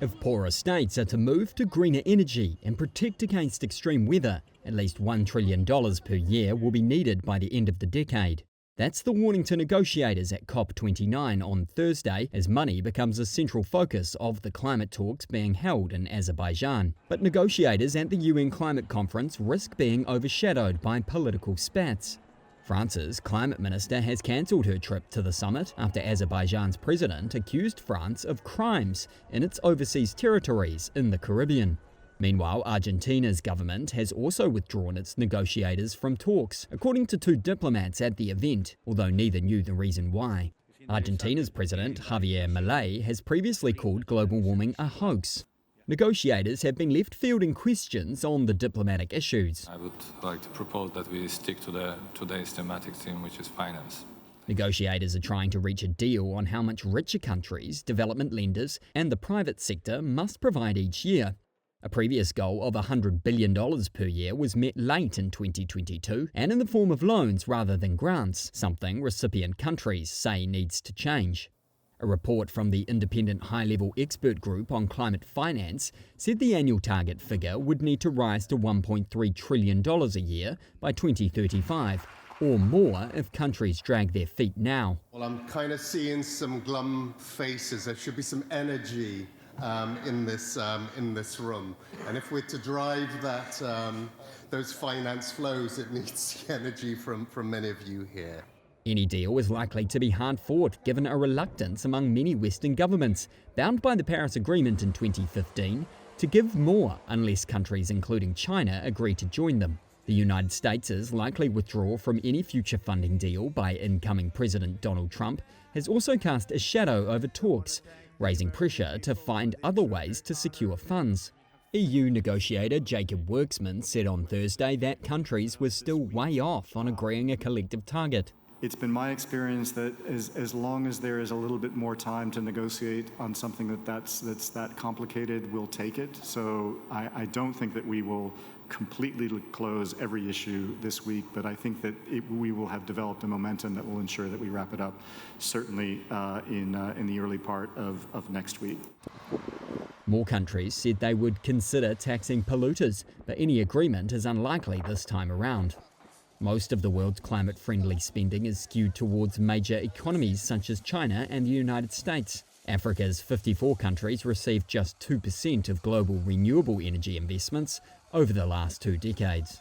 If poorer states are to move to greener energy and protect against extreme weather, at least $1 trillion per year will be needed by the end of the decade. That's the warning to negotiators at COP29 on Thursday, as money becomes a central focus of the climate talks being held in Azerbaijan. But negotiators at the UN climate conference risk being overshadowed by political spats. France's climate minister has cancelled her trip to the summit after Azerbaijan's president accused France of crimes in its overseas territories in the Caribbean. Meanwhile, Argentina's government has also withdrawn its negotiators from talks, according to two diplomats at the event, although neither knew the reason why. Argentina's president, Javier Milei, has previously called global warming a hoax. Negotiators have been left fielding questions on the diplomatic issues. I would like to propose that we stick to today's thematic theme, which is finance. Negotiators are trying to reach a deal on how much richer countries, development lenders, and the private sector must provide each year. A previous goal of $100 billion per year was met late in 2022 and in the form of loans rather than grants, something recipient countries say needs to change. A report from the independent high-level expert group on climate finance said the annual target figure would need to rise to $1.3 trillion a year by 2035, or more if countries drag their feet now. Well, I'm kind of seeing some glum faces. There should be some energy in this room, and if we're to drive those finance flows, it needs energy from many of you here. Any deal is likely to be hard-fought, given a reluctance among many Western governments, bound by the Paris Agreement in 2015, to give more unless countries including China agree to join them. The United States' likely withdrawal from any future funding deal by incoming President Donald Trump has also cast a shadow over talks, raising pressure to find other ways to secure funds. EU negotiator Jacob Worksman said on Thursday that countries were still way off on agreeing a collective target. It's been my experience that as long as there is a little bit more time to negotiate on something that's that complicated, we'll take it. So I don't think that we will completely close every issue this week, but I think that we will have developed a momentum that will ensure that we wrap it up, certainly in the early part of next week. More countries said they would consider taxing polluters, but any agreement is unlikely this time around. Most of the world's climate-friendly spending is skewed towards major economies such as China and the United States. Africa's 54 countries received just 2% of global renewable energy investments over the last 2 decades.